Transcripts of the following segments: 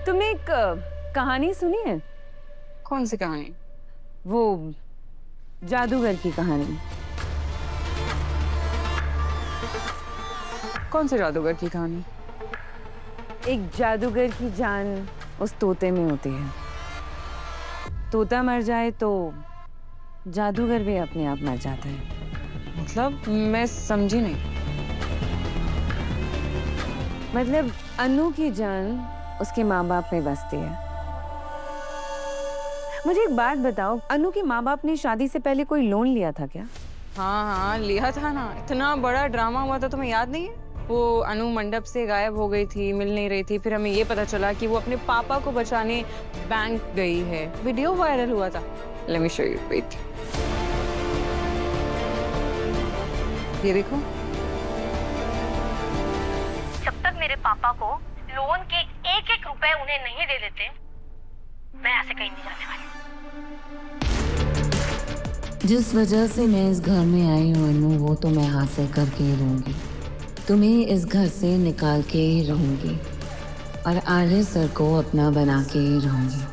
तुमने एक कहानी सुनी है? कौन सी कहानी? वो जादूगर की कहानी। कौन से जादूगर की कहानी? एक जादूगर की जान उस तोते में होती है। तोता मर जाए तो जादूगर भी अपने आप मर जाता है। मतलब मैं समझी नहीं। मतलब अनु की जान उसके माँ बाप में बसती है। मुझे एक बात बताओ, अनु के माँ बाप ने शादी से पहले कोई लोन लिया था क्या? हाँ हाँ लिया था ना, इतना बड़ा ड्रामा हुआ था, तुम्हें याद नहीं है? वो अनु मंडप से गायब हो गई थी, मिल नहीं रही थी, फिर हमें ये पता चला कि वो अपने पापा को बचाने बैंक गई है। वीडियो वायरल हुआ था। Let me show you, wait. ये देखो। जब तक मेरे पापा को लोन के एक एक रुपए उन्हें नहीं दे देते, मैं ऐसे कहीं नहीं जाने वाली। जिस वजह से मैं इस घर में आई हूँ अनु, वो तो मैं हासिल करके ही रहूंगी। तुम्हें इस घर से निकाल के ही रहूंगी और आर्य सर को अपना बना के ही रहूंगी।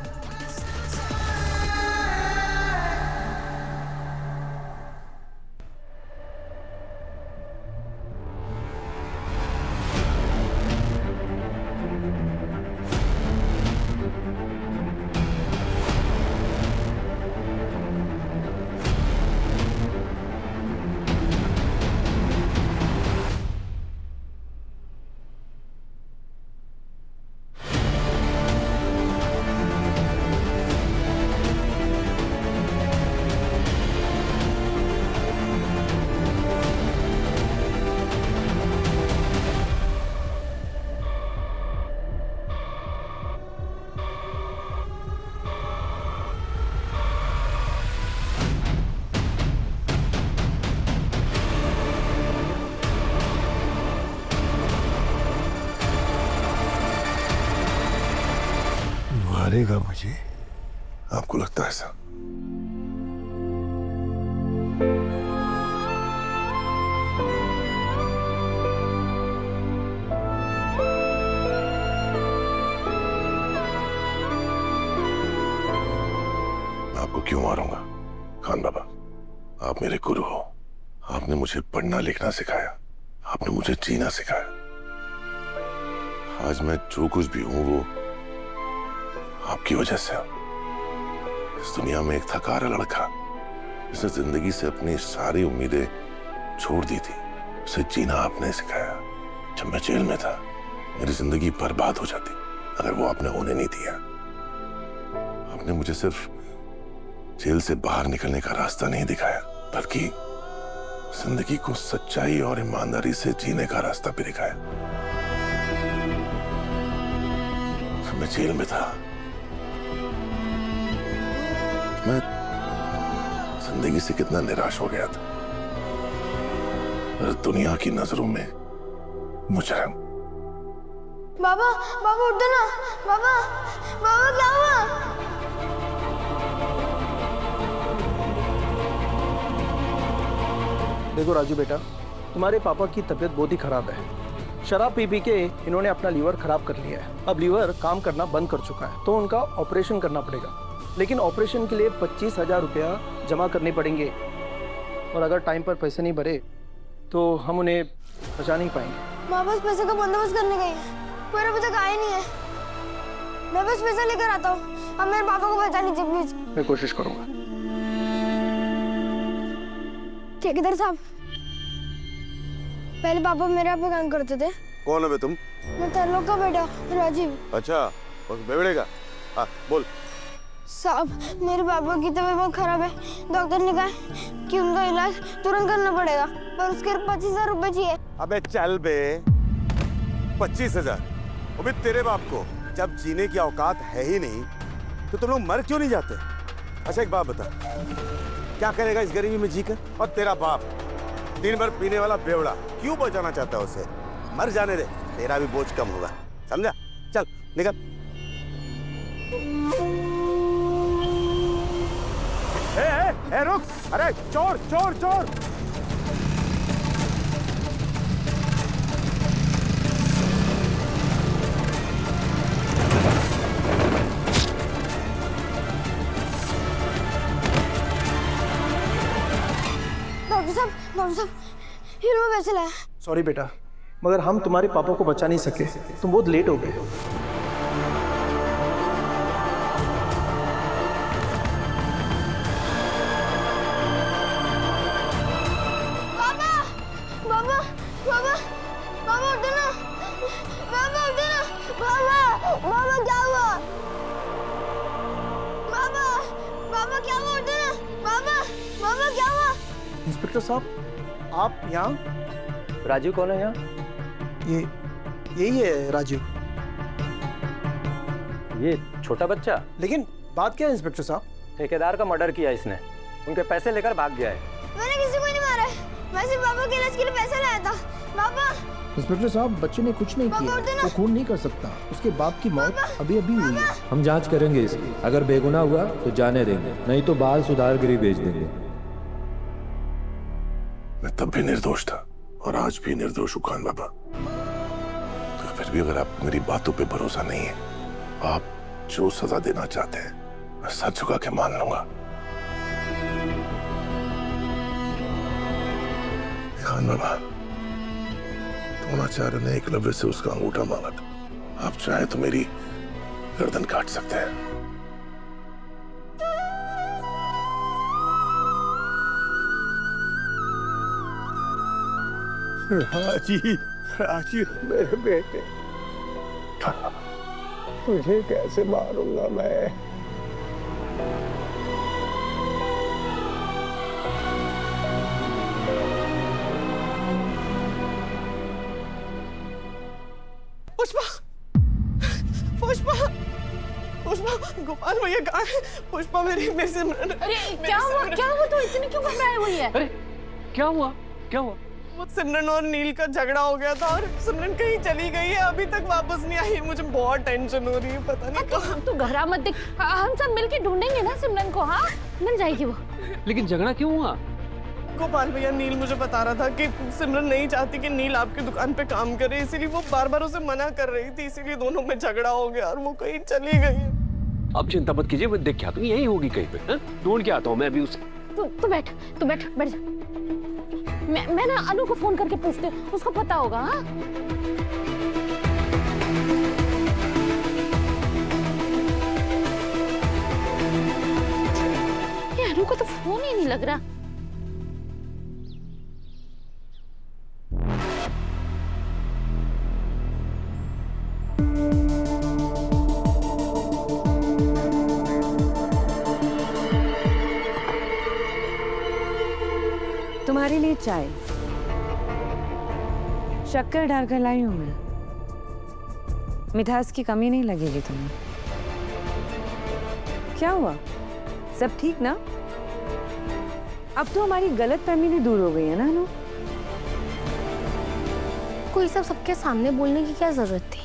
मारेगा मुझे? आपको लगता है ऐसा? आपको क्यों मारूंगा खान बाबा? आप मेरे गुरु हो। आपने मुझे पढ़ना लिखना सिखाया, आपने मुझे जीना सिखाया। आज मैं जो कुछ भी हूं वो आपकी वजह से। इस दुनिया में एक था कारा लड़का जिसने जिंदगी से अपनी सारी उम्मीदें छोड़ दी थी। उसे जीना आपने सिखाया। जब मैं जेल में था मेरी जिंदगी बर्बाद हो जाती अगर वो आपने होने नहीं दिया। आपने मुझे सिर्फ जेल से बाहर निकलने का रास्ता नहीं दिखाया, बल्कि जिंदगी को सच्चाई और ईमानदारी से जीने का रास्ता भी दिखाया। जब मैं जेल में था मैं जिंदगी से कितना निराश हो गया था। और दुनिया की नजरों में मुजरिम। बाबा बाबा उठो ना। बाबा बाबा क्या हुआ? देखो राजू बेटा, तुम्हारे पापा की तबीयत बहुत ही खराब है। शराब पी पी के इन्होंने अपना लीवर खराब कर लिया है। अब लीवर काम करना बंद कर चुका है, तो उनका ऑपरेशन करना पड़ेगा। लेकिन ऑपरेशन के लिए 25,000 रुपया जमा करने पड़ेंगे, और अगर टाइम पर पैसे नहीं भरे तो हम उन्हें बचा नहीं पाएंगे। माँ बस पैसे का बंदोबस्त करने गई है, पर अभी तक आए नहीं है। मैं बस पैसा लेकर आता हूँ, अब मेरे पापा को बचा लीजिए प्लीज। मैं कोशिश करूंगा। ठेकेदार साहब, पहले पापा मेरे यहाँ पे काम करते थे। कौन है बे तुम? मैं तरलोक का बेटा राजीव। अच्छा, उस बेवड़े का? हाँ बोल। साहब, मेरे पापा की तबीयत बहुत खराब है। डॉक्टर ने कहा कि उनका इलाज तुरंत करना पड़ेगा, पर उसके 25,000 रुपए चाहिए। अबे चल बे, 25,000? अबे तेरे बाप को जब जीने की औकात है ही नहीं तो तुम लोग मर क्यों नहीं जाते? अच्छा एक बात बता, क्या करेगा इस गरीबी में जीकर? और तेरा बाप दिन भर पीने वाला बेवड़ा क्यों बचाना चाहता है उसे? मर जाने दे, तेरा भी बोझ कम होगा, समझा? चल निकल। ए, रुक! अरे चोर चोर चोर! डॉक्टर साहब, ये लो पैसे लाए। सॉरी बेटा, मगर हम तुम्हारे पापा को बचा नहीं सके, तुम बहुत लेट हो गए। पापा पापा पापा पापा उठो ना, पापा उठो ना, पापा पापा क्या हुआ, पापा पापा क्या हुआ, उठो ना पापा, पापा क्या हुआ। इंस्पेक्टर साहब, आप यहाँ? राजीव कौन है यहाँ? यही है राजीव। ये छोटा बच्चा? लेकिन बात क्या है इंस्पेक्टर साहब? ठेकेदार का मर्डर किया इसने, उनके पैसे लेकर भाग गया है। मैंने किसी को नहीं मारा है, मैं सिर्फ पापा के इलाज के लिए पैसे लाया था। पापा इंस्पेक्टर साहब, बच्चे ने कुछ नहीं किया, वो खून नहीं कर सकता, उसके बाप की मौत अभी अभी हुई है। हम जांच करेंगे इसकी, अगर बेगुनाह हुआ तो जाने देंगे, नहीं तो बाल सुधार गृह भेज देंगे। मैं तब भी निर्दोष था और आज भी निर्दोष हूं खान बाबा। तो फिर भी अगर आप मेरी बातों पे भरोसा नहीं है, आप जो सजा देना चाहते हैं मैं सर झुका के मान लूंगा। खान बाबा, द्रोणाचार्य ने एकलव्य से उसका अंगूठा मांगा था, आप चाहे तो मेरी गर्दन काट सकते हैं। राजीव मेरे बेटे, तुझे कैसे मारूंगा मैं? पुष्पा पुष्पा पुष्पा, गोपाल भैया कहाँ है? पुष्पा मेरे से अरे क्या हुआ तो इतनी क्यों घबराई हुई है? अरे क्या हुआ, क्या हुआ? वो सिमरन और नील का झगड़ा हो गया था और सिमरन कहीं चली गई है, अभी तक वापस नहीं आई। मुझे बहुत टेंशन हो रही है, पता नहीं कहाँ। तू घबरा मत, देख हम सब मिलके ढूंढेंगे ना सिमरन को। हाँ, मिल जाएगी वो। लेकिन झगड़ा क्यों हुआ? गोपाल भैया, नील मुझे बता रहा था कि सिमरन नहीं चाहती कि नील आपकी दुकान पे काम करे, इसीलिए वो बार बार उसे मना कर रही थी, इसीलिए दोनों में झगड़ा हो गया और वो कहीं चली गई है। अब चिंता मत कीजिए, मैं देख के आता हूँ, यही होगी कहीं पे, ढूंढ के आता हूँ मैं अभी उसे। तू बैठ जा। मैं ना अनु को फोन करके पूछती हूँ, उसको पता होगा। हाँ, ये अनु को तो फोन ही नहीं लग रहा। तुम्हारे लिए चाय शक्कर डालकर लाई हूं मैं, मिठास की कमी नहीं लगेगी तुम्हें। क्या हुआ, सब ठीक ना? अब तो हमारी गलतफहमी भी दूर हो गई है ना अनु? कोई सब सबके सामने बोलने की क्या जरूरत थी?